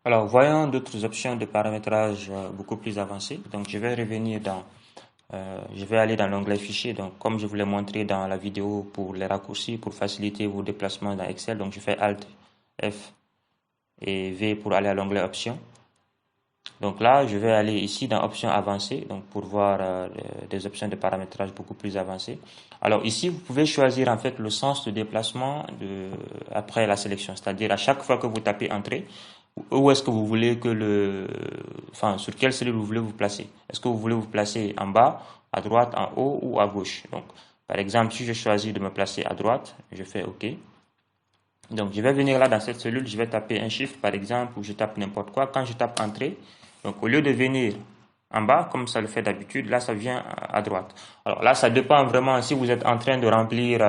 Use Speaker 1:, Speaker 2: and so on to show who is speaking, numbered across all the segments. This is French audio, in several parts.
Speaker 1: Alors, voyons d'autres options de paramétrage beaucoup plus avancées. Donc, je vais revenir je vais aller dans l'onglet fichier. Donc, comme je vous l'ai montré dans la vidéo pour les raccourcis, pour faciliter vos déplacements dans Excel. Donc, je fais Alt F et V pour aller à l'onglet options. Donc là, je vais aller ici dans options avancées, donc pour voir des options de paramétrage beaucoup plus avancées. Alors ici, vous pouvez choisir en fait le sens de déplacement après la sélection, c'est-à-dire à chaque fois que vous tapez entrée, où est-ce que vous voulez sur quelle cellule vous voulez vous placer. Est-ce que vous voulez vous placer en bas, à droite, en haut ou à gauche? Donc, par exemple, si je choisis de me placer à droite, je fais OK. Donc, je vais venir là dans cette cellule, je vais taper un chiffre par exemple, ou je tape n'importe quoi. Quand je tape entrée, donc au lieu de venir en bas, comme ça le fait d'habitude, là ça vient à droite. Alors là, ça dépend vraiment si vous êtes en train de remplir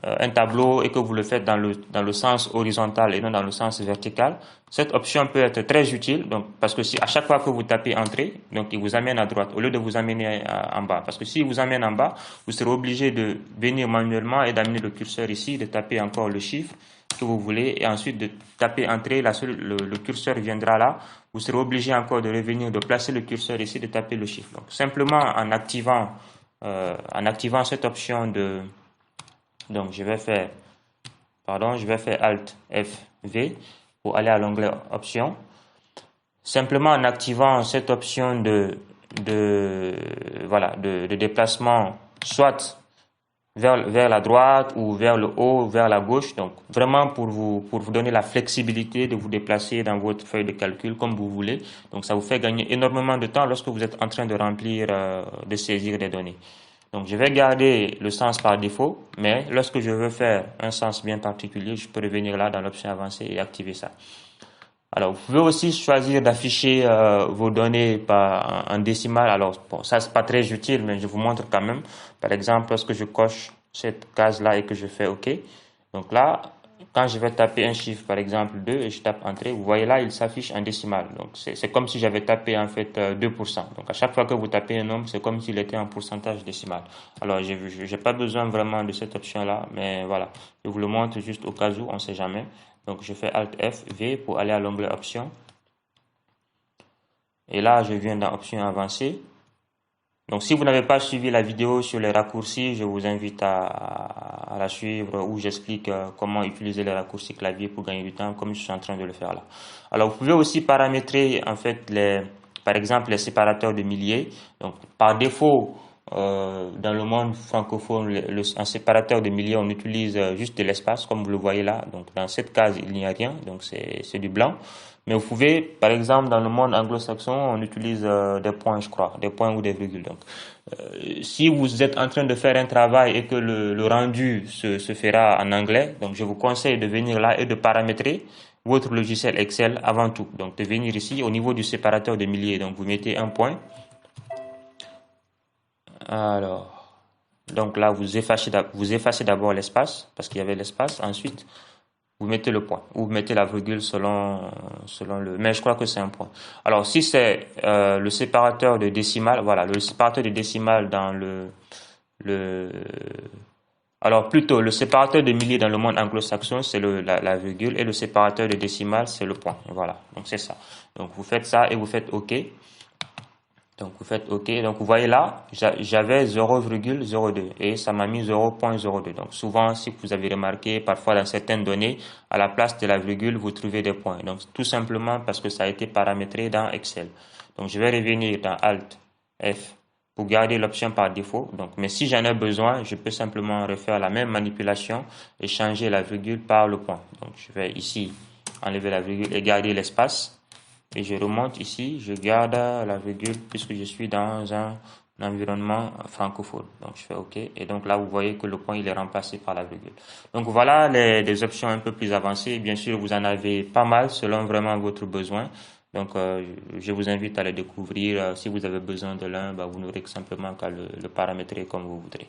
Speaker 1: un tableau et que vous le faites dans le sens horizontal et non dans le sens vertical. Cette option peut être très utile, donc parce que si à chaque fois que vous tapez entrée, donc il vous amène à droite au lieu de vous amener en bas. Parce que s'il vous amène en bas, vous serez obligé de venir manuellement et d'amener le curseur ici, de taper encore le chiffre que vous voulez et ensuite de taper entrée, le curseur viendra là. Vous serez obligé encore de revenir, de placer le curseur ici, de taper le chiffre. Donc simplement en activant cette option donc je vais faire Alt F V pour aller à l'onglet options. Simplement en activant cette option de déplacement, soit vers la droite ou vers le haut, vers la gauche. Donc vraiment pour vous donner la flexibilité de vous déplacer dans votre feuille de calcul comme vous voulez. Donc ça vous fait gagner énormément de temps lorsque vous êtes en train de remplir, de saisir des données. Donc je vais garder le sens par défaut, mais lorsque je veux faire un sens bien particulier, je peux revenir là dans l'option avancée et activer ça. Alors, vous pouvez aussi choisir d'afficher vos données en décimales. Alors, bon, ça c'est pas très utile, mais je vous montre quand même. Par exemple, lorsque je coche cette case-là et que je fais OK, donc là, quand je vais taper un chiffre, par exemple 2, et je tape Entrée, vous voyez là, il s'affiche en décimale. Donc, c'est comme si j'avais tapé en fait 2%. Donc, à chaque fois que vous tapez un nombre, c'est comme s'il était en pourcentage décimal. Alors, j'ai pas besoin vraiment de cette option-là, mais voilà, je vous le montre juste au cas où, on sait jamais. Donc, je fais Alt F, V pour aller à l'onglet Options. Et là, je viens dans Options avancées. Donc, si vous n'avez pas suivi la vidéo sur les raccourcis, je vous invite à la suivre où j'explique comment utiliser les raccourcis clavier pour gagner du temps, comme je suis en train de le faire là. Alors, vous pouvez aussi paramétrer, en fait, par exemple, les séparateurs de milliers. Donc, par défaut, dans le monde francophone, un séparateur de milliers, on utilise juste de l'espace, comme vous le voyez là. Donc, dans cette case, il n'y a rien, donc c'est du blanc. Mais vous pouvez, par exemple, dans le monde anglo-saxon, on utilise des points, je crois, des points ou des virgules. Donc, si vous êtes en train de faire un travail et que le rendu se fera en anglais, donc je vous conseille de venir là et de paramétrer votre logiciel Excel avant tout. Donc, de venir ici au niveau du séparateur de milliers. Donc, vous mettez un point. Alors, donc là, vous effacez d'abord l'espace, parce qu'il y avait l'espace. Ensuite, vous mettez le point, ou vous mettez la virgule selon le... Mais je crois que c'est un point. Alors, si c'est le séparateur de décimales, voilà, le séparateur de décimales dans alors plutôt, le séparateur de milliers dans le monde anglo-saxon, c'est la virgule, et le séparateur de décimales, c'est le point. Voilà, donc c'est ça. Donc, vous faites ça et vous faites OK. Donc, vous faites OK. Donc, vous voyez là, j'avais 0,02 et ça m'a mis 0,02. Donc, souvent, si vous avez remarqué, parfois dans certaines données, à la place de la virgule, vous trouvez des points. Donc, tout simplement parce que ça a été paramétré dans Excel. Donc, je vais revenir dans Alt F pour garder l'option par défaut. Donc, mais si j'en ai besoin, je peux simplement refaire la même manipulation et changer la virgule par le point. Donc, je vais ici enlever la virgule et garder l'espace. Et je remonte ici, je garde la virgule puisque je suis dans un environnement francophone. Donc je fais OK. Et donc là, vous voyez que le point il est remplacé par la virgule. Donc voilà les options un peu plus avancées. Bien sûr, vous en avez pas mal selon vraiment votre besoin. Donc je vous invite à les découvrir. Si vous avez besoin de l'un, vous n'aurez que simplement qu'à le paramétrer comme vous voudrez.